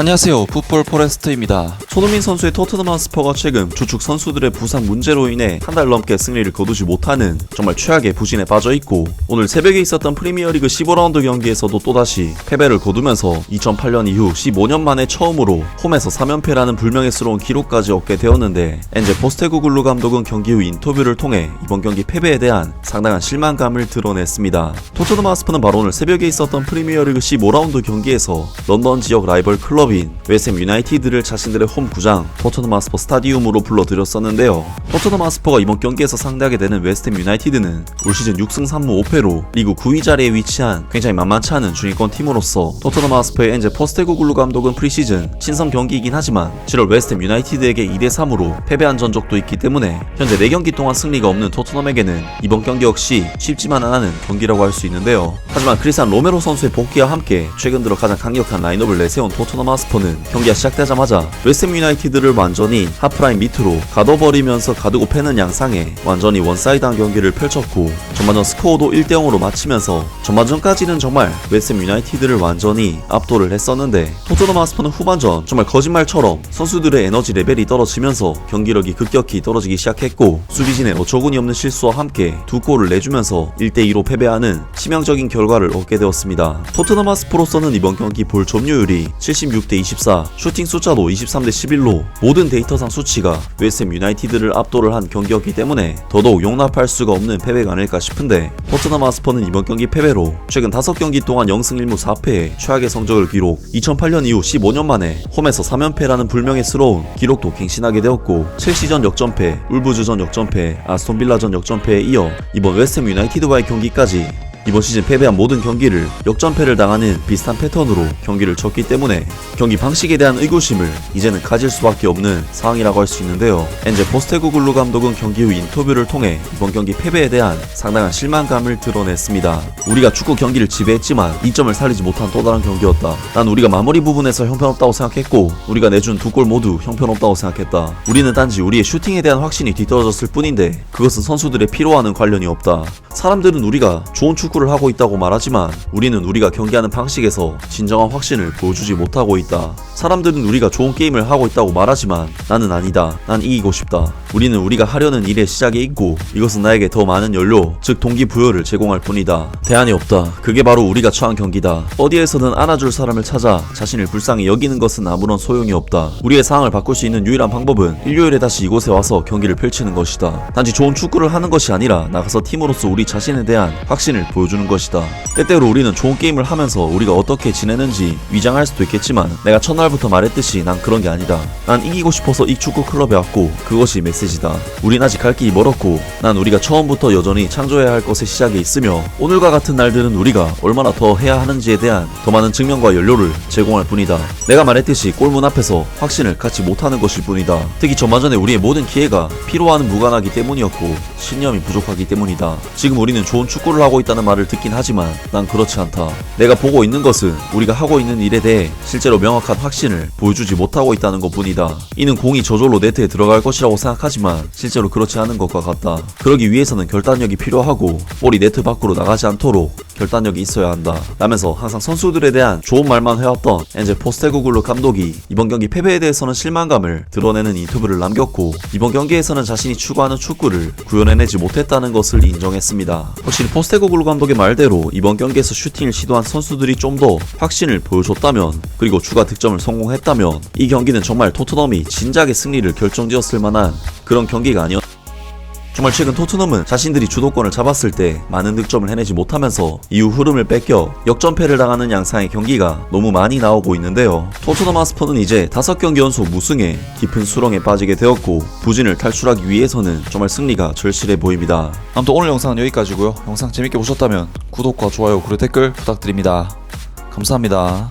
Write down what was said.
안녕하세요, 풋볼 포레스트입니다. 손흥민 선수의 토트넘 핫스퍼가 최근 주축 선수들의 부상 문제로 인해 한 달 넘게 승리를 거두지 못하는 정말 최악의 부진에 빠져있고, 오늘 새벽에 있었던 프리미어리그 15라운드 경기에서도 또다시 패배를 거두면서 2008년 이후 15년 만에 처음으로 홈에서 3연패라는 불명예스러운 기록까지 얻게 되었는데, 엔제 포스테코글루 감독은 경기 후 인터뷰를 통해 이번 경기 패배에 대한 상당한 실망감을 드러냈습니다. 토트넘 핫스퍼는 바로 오늘 새벽에 있었던 프리미어리그 15라운드 경기에서 런던 지역 라이벌 클럽인 웨스트햄 유나이티드를 자신들의 홈 구장 토트넘 핫스퍼 스타디움으로 불러들였었는데요. 토트넘 핫스퍼가 이번 경기에서 상대하게 되는 웨스트햄 유나이티드는 올 시즌 6승 3무 5패로 리그 9위 자리에 위치한 굉장히 만만치 않은 중위권 팀으로서, 토트넘 핫스퍼의 엔제 포스테코글루 감독은 프리시즌 친선 경기이긴 하지만 7월 웨스트햄 유나이티드에게 2대3으로 패배한 전적도 있기 때문에 현재 4경기 동안 승리가 없는 토트넘에게는 이번 경기 역시 쉽지만 않은 경기라고 할 수 있는데요. 하지만 크리스티안 로메로 선수의 복귀와 함께 최근 들어 가장 강력한 라인업을 내세운 토트넘 핫스퍼는 경기가 시작되자마자 웨스트햄 유나이티드를 완전히 하프라인 밑으로 가둬버리면서 가두고 패는 양상에 완전히 원사이드한 경기를 펼쳤고, 전반전 스코어도 1대0으로 마치면서 전반전까지는 정말 웨스트햄 유나이티드를 완전히 압도를 했었는데, 토트넘 핫스퍼는 후반전 정말 거짓말처럼 선수들의 에너지 레벨이 떨어지면서 경기력이 급격히 떨어지기 시작했고, 수비진의 어처구니 없는 실수와 함께 두 골을 내주면서 1대2로 패배하는 치명적인 결과를 얻게 되었습니다. 토트넘 핫스퍼로서는 이번 경기 볼 점유율이 76대24, 슈팅 숫자도 23대11로 모든 데이터상 수치가 웨스트햄 유나이티드를 압도를 한 경기였기 때문에 더더욱 용납할 수가 없는 패배가 아닐까 싶은데, 토트넘 핫스퍼는 이번 경기 패배로 최근 5경기 동안 0승 1무 4패의 최악의 성적을 기록, 2008년 이후 15년 만에 홈에서 3연패라는 불명예스러운 기록도 갱신하게 되었고, 첼시전 역전패, 울브즈전 역전패, 아스톤빌라전 역전패에 이어 이번 웨스트햄 유나이티드와의 경기까지 이번 시즌 패배한 모든 경기를 역전패를 당하는 비슷한 패턴으로 경기를 쳤기 때문에 경기 방식에 대한 의구심을 이제는 가질 수밖에 없는 상황이라고 할 수 있는데요. 엔제 포스테코글루 감독은 경기 후 인터뷰를 통해 이번 경기 패배에 대한 상당한 실망감을 드러냈습니다. 우리가 축구 경기를 지배했지만 이점을 살리지 못한 또 다른 경기였다. 난 우리가 마무리 부분에서 형편없다고 생각했고, 우리가 내준 두 골 모두 형편없다고 생각했다. 우리는 단지 우리의 슈팅에 대한 확신이 뒤떨어졌을 뿐인데 그것은 선수들의 피로와는 관련이 없다. 사람들은 우리가 좋은 축구를 하고 있다고 말하지만 우리는 우리가 경기하는 방식에서 진정한 확신을 보여주지 못하고 있다. 사람들은 우리가 좋은 게임을 하고 있다고 말하지만 나는 아니다. 난 이기고 싶다. 우리는 우리가 하려는 일의 시작에 있고, 이것은 나에게 더 많은 연료, 즉 동기부여를 제공할 뿐이다. 대안이 없다. 그게 바로 우리가 처한 경기다. 어디에서든 안아줄 사람을 찾아 자신을 불쌍히 여기는 것은 아무런 소용이 없다. 우리의 상황을 바꿀 수 있는 유일한 방법은 일요일에 다시 이곳에 와서 경기를 펼치는 것이다. 단지 좋은 축구를 하는 것이 아니라 나가서 팀으로서 우리 자신에 대한 확신을 보여주는 것이다. 때때로 우리는 좋은 게임을 하면서 우리가 어떻게 지내는지 위장할 수도 있겠지만, 내가 첫날부터 말했듯이 난 그런 게 아니다. 난 이기고 싶어서 이 축구 클럽에 왔고 그것이 메시지다. 우린 아직 갈 길이 멀었고, 난 우리가 처음부터 여전히 창조해야 할 것의 시작에 있으며, 오늘과 같은 날들은 우리가 얼마나 더 해야 하는지에 대한 더 많은 증명과 연료를 제공할 뿐이다. 내가 말했듯이 골문 앞에서 확신을 갖지 못하는 것일 뿐이다. 특히 전반전에 우리의 모든 기회가 피로와는 무관하기 때문이었고 신념이 부족하기 때문이다. 지금 우리는 좋은 축구를 하고 있다는 말을 듣긴 하지만 난 그렇지 않다. 내가 보고 있는 것은 우리가 하고 있는 일에 대해 실제로 명확한 확신을 보여주지 못하고 있다는 것 뿐이다. 이는 공이 저절로 네트에 들어갈 것이라고 생각하지만 실제로 그렇지 않은 것과 같다. 그러기 위해서는 결단력이 필요하고 볼이 네트 밖으로 나가지 않도록 결단력이 있어야 한다. 라면서 항상 선수들에 대한 좋은 말만 해왔던 엔제 포스테코글루 감독이 이번 경기 패배에 대해서는 실망감을 드러내는 인터뷰를 남겼고, 이번 경기에서는 자신이 추구하는 축구를 구현해내지 못했다는 것을 인정했습니다. 확실히 포스테코글루 감독의 말대로 이번 경기에서 슈팅을 시도한 선수들이 좀 더 확신을 보여줬다면, 그리고 추가 득점을 성공했다면 이 경기는 정말 토트넘이 진작에 승리를 결정지었을 만한 그런 경기가 아니었다. 정말 최근 토트넘은 자신들이 주도권을 잡았을 때 많은 득점을 해내지 못하면서 이후 흐름을 뺏겨 역전패를 당하는 양상의 경기가 너무 많이 나오고 있는데요. 토트넘 핫스퍼는 이제 5경기 연속 무승에 깊은 수렁에 빠지게 되었고, 부진을 탈출하기 위해서는 정말 승리가 절실해 보입니다. 아무튼 오늘 영상은 여기까지고요. 영상 재밌게 보셨다면 구독과 좋아요 그리고 댓글 부탁드립니다. 감사합니다.